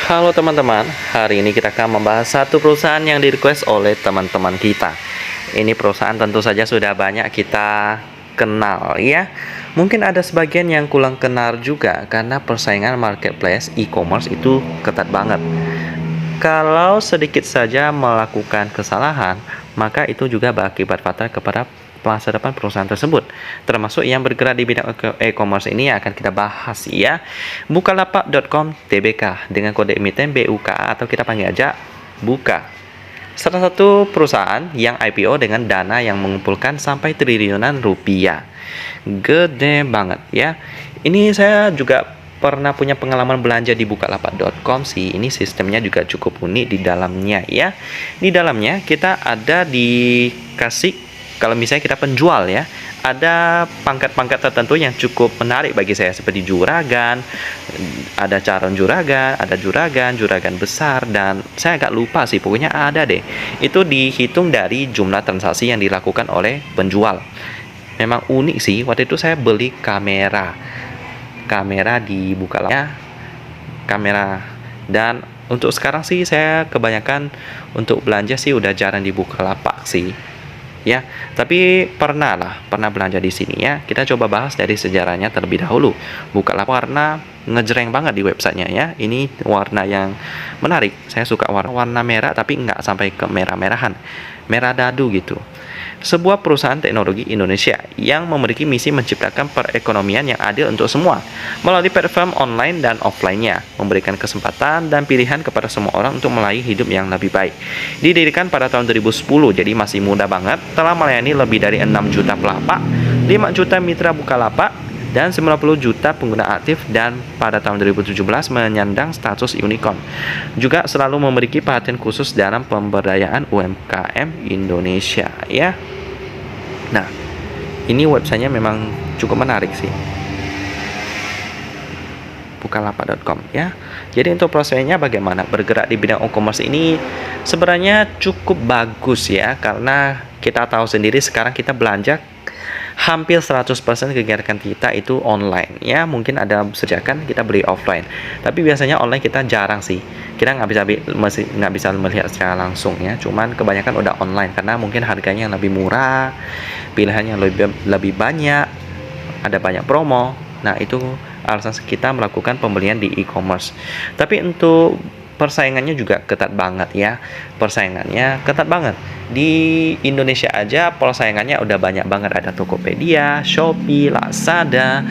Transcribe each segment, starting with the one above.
Halo teman-teman, hari ini kita akan membahas satu perusahaan yang di-request oleh teman-teman kita. Ini perusahaan tentu saja sudah banyak kita kenal ya. Mungkin ada sebagian yang kurang kenal juga karena persaingan marketplace e-commerce itu ketat banget. Kalau sedikit saja melakukan kesalahan, maka itu juga berakibat fatal kepada masa depan perusahaan tersebut, termasuk yang bergerak di bidang e-commerce ini yang akan kita bahas ya. Bukalapak.com Tbk dengan kode emiten BUKA atau kita panggil aja Buka. Salah satu perusahaan yang IPO dengan dana yang mengumpulkan sampai triliunan rupiah. Gede banget ya. Ini saya juga pernah punya pengalaman belanja di bukalapak.com sih. Ini sistemnya juga cukup unik di dalamnya ya. Di dalamnya kita ada dikasih, kalau misalnya kita penjual ya, ada pangkat-pangkat tertentu yang cukup menarik bagi saya seperti juragan, ada calon juragan, ada juragan besar, dan saya agak lupa sih, pokoknya ada deh. Itu dihitung dari jumlah transaksi yang dilakukan oleh penjual. Memang unik sih. Waktu itu saya beli kamera di Bukalapak, kamera. Dan untuk sekarang sih saya kebanyakan untuk belanja sih udah jarang di Bukalapak sih ya, tapi pernah belanja di sini ya. Kita coba bahas dari sejarahnya terlebih dahulu. Bukalapak warna ngejreng banget di websitenya ya. Ini warna yang menarik, saya suka warna merah, tapi nggak sampai ke merah-merahan, merah dadu gitu. Sebuah perusahaan teknologi Indonesia yang memiliki misi menciptakan perekonomian yang adil untuk semua melalui platform online dan offline-nya, memberikan kesempatan dan pilihan kepada semua orang untuk melalui hidup yang lebih baik. Didirikan pada tahun 2010, jadi masih muda banget, telah melayani lebih dari 6 juta pelapak, 5 juta mitra Bukalapak, dan 90 juta pengguna aktif, dan pada tahun 2017 menyandang status unicorn. Juga selalu memiliki perhatian khusus dalam pemberdayaan UMKM Indonesia ya. Nah, ini websitenya memang cukup menarik sih, bukalapak.com ya. Jadi untuk prosesnya bagaimana bergerak di bidang e-commerce ini sebenarnya cukup bagus ya, karena kita tahu sendiri sekarang kita belanja hampir 100% kegiatan kita itu online ya. Mungkin ada sediakan kita beli offline, tapi biasanya online kita jarang sih. Kita nggak bisa melihat secara langsung ya. Cuman kebanyakan udah online karena mungkin harganya yang lebih murah, pilihannya lebih banyak, ada banyak promo. Nah, itu alasan kita melakukan pembelian di e-commerce. Tapi untuk persaingannya juga ketat banget ya. Persaingannya ketat banget. Di Indonesia aja persaingannya udah banyak banget. Ada Tokopedia, Shopee, Lazada,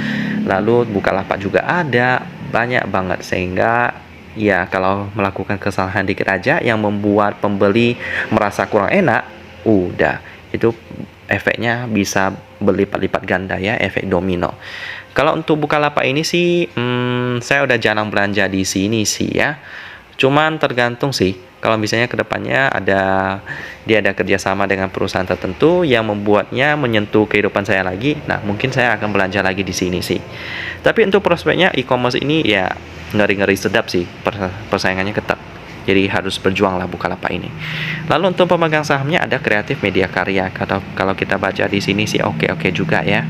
lalu Bukalapak juga ada. Banyak banget, sehingga ya kalau melakukan kesalahan dikit aja yang membuat pembeli merasa kurang enak, udah itu efeknya bisa berlipat-lipat ganda ya, efek domino. Kalau untuk Bukalapak ini sih saya udah jarang belanja di sini sih ya. Cuman tergantung sih, kalau misalnya kedepannya dia ada kerjasama dengan perusahaan tertentu yang membuatnya menyentuh kehidupan saya lagi, nah mungkin saya akan belanja lagi di sini sih. Tapi untuk prospeknya e-commerce ini ya ngeri-ngeri sedap sih, persaingannya ketat. Jadi harus berjuang lah Bukalapak ini. Lalu untuk pemegang sahamnya ada Kreatif Media Karya. Kalau kita baca di sini sih oke juga ya.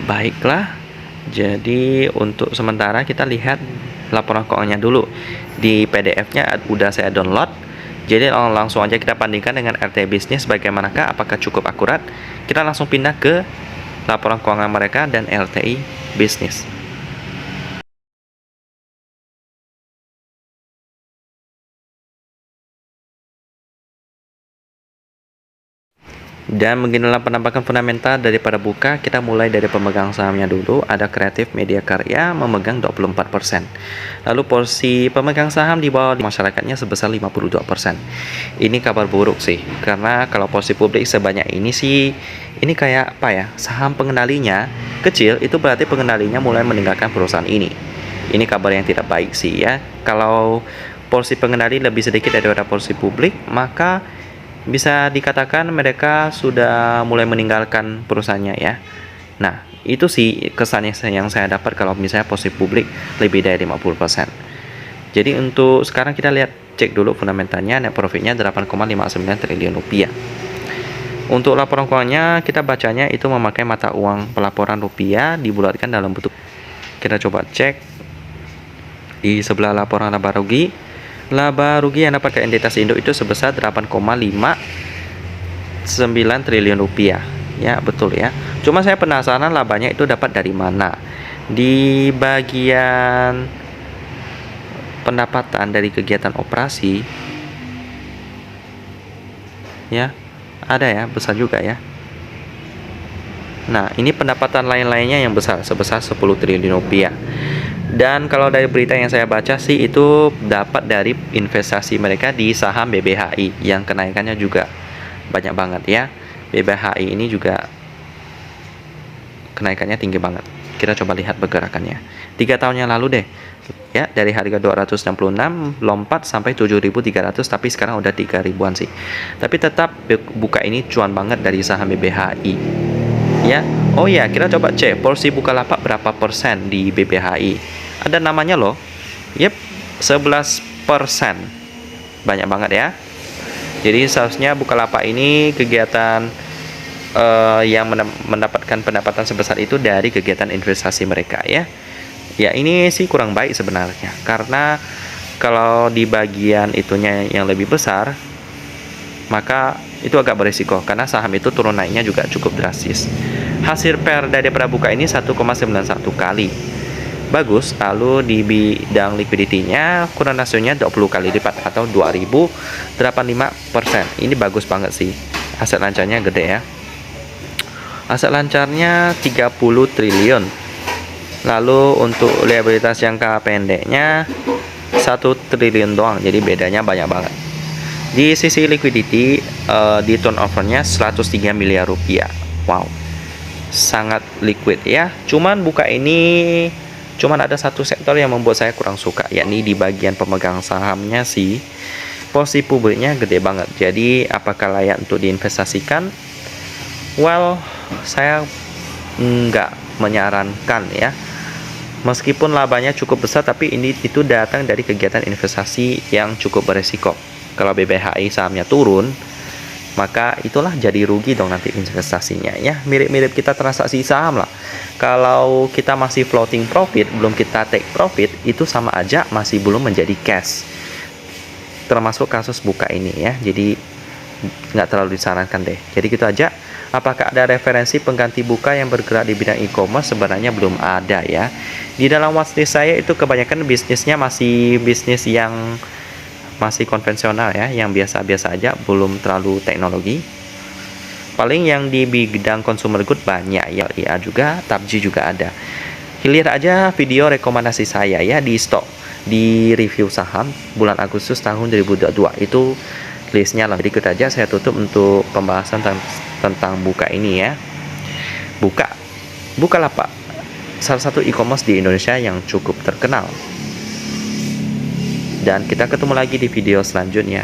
Baiklah. Jadi untuk sementara kita lihat laporan keuangannya dulu. Di PDF-nya udah saya download. Jadi langsung aja kita bandingkan dengan RT Bisnis bagaimanakah, apakah cukup akurat. Kita langsung pindah ke laporan keuangan mereka dan LTI Bisnis. Dan beginilah penampakan fundamental daripada Buka. Kita mulai dari pemegang sahamnya dulu. Ada Kreatif Media Karya memegang 24%. Lalu porsi pemegang saham di bawah masyarakatnya sebesar 52%. Ini kabar buruk sih, karena kalau porsi publik sebanyak ini sih, ini kayak apa ya, saham pengendalinya kecil, itu berarti pengendalinya mulai meninggalkan perusahaan ini. Ini kabar yang tidak baik sih ya. Kalau porsi pengendali lebih sedikit daripada porsi publik, maka bisa dikatakan mereka sudah mulai meninggalkan perusahaannya ya. Nah, itu sih kesannya yang saya dapat kalau misalnya posisi publik lebih dari 50%. Jadi untuk sekarang kita lihat, cek dulu fundamentalnya. Net profitnya 8,59 triliun rupiah. Untuk laporan keuangannya kita bacanya itu memakai mata uang pelaporan rupiah dibulatkan dalam bentuk. Kita coba cek Di sebelah laporan laba rugi yang dapat ke entitas induk itu sebesar 8,59 triliun rupiah. Ya, betul ya. Cuma saya penasaran labanya itu dapat dari mana. Di bagian pendapatan dari kegiatan operasi, ya, ada ya, besar juga ya. Nah, ini pendapatan lain-lainnya yang besar, sebesar 10 triliun rupiah. Dan kalau dari berita yang saya baca sih, itu dapat dari investasi mereka di saham BBHI yang kenaikannya juga banyak banget ya. BBHI ini juga kenaikannya tinggi banget. Kita coba lihat pergerakannya 3 tahun yang lalu deh ya, dari harga 266 lompat sampai 7.300, tapi sekarang udah 3 ribuan sih. Tapi tetap buka ini cuan banget dari saham BBHI ya. Oh ya, kita coba cek porsi Bukalapak berapa persen di BBHI. Ada namanya loh. Yep, 11%. Banyak banget ya. Jadi seharusnya Bukalapak ini kegiatan yang mendapatkan pendapatan sebesar itu dari kegiatan investasi mereka ya. Ya, ini sih kurang baik sebenarnya, karena kalau di bagian itunya yang lebih besar, maka itu agak berisiko karena saham itu turun naiknya juga cukup drastis. Hasil per dari prabuka ini 1,91 kali. Bagus. Lalu di bidang likuiditinya kurang rasionya 20 kali lipat atau 2085%. Ini bagus banget sih. Aset lancarnya gede ya. Aset lancarnya 30 triliun. Lalu untuk liabilitas jangka pendeknya 1 triliun doang. Jadi bedanya banyak banget. Di sisi liquidity, di turnovernya 103 miliar rupiah. Wow, sangat liquid ya. Cuman buka ini ada satu sektor yang membuat saya kurang suka, yakni di bagian pemegang sahamnya sih. Posisi publiknya gede banget. Jadi apakah layak untuk diinvestasikan? Well, saya nggak menyarankan ya. Meskipun labanya cukup besar, tapi itu datang dari kegiatan investasi yang cukup beresiko. Kalau BBHI sahamnya turun, maka itulah jadi rugi dong nanti investasinya ya. Mirip-mirip kita transaksi saham lah. Kalau kita masih floating profit, belum kita take profit, itu sama aja masih belum menjadi cash. Termasuk kasus buka ini ya. Jadi nggak terlalu disarankan deh. Jadi gitu aja. Apakah ada referensi pengganti buka yang bergerak di bidang e-commerce? Sebenarnya belum ada ya. Di dalam watchlist saya itu kebanyakan bisnisnya masih bisnis yang masih konvensional ya, yang biasa-biasa aja, belum terlalu teknologi. Paling yang di bidang consumer good banyak ya, LIA juga, TAPJI juga ada. Lihat aja video rekomendasi saya ya di stok, di review saham bulan Agustus tahun 2022 itu listnya lah. Jadi kita aja saya tutup untuk pembahasan tentang buka ini ya. Bukalapak, salah satu e-commerce di Indonesia yang cukup terkenal. Dan kita ketemu lagi di video selanjutnya.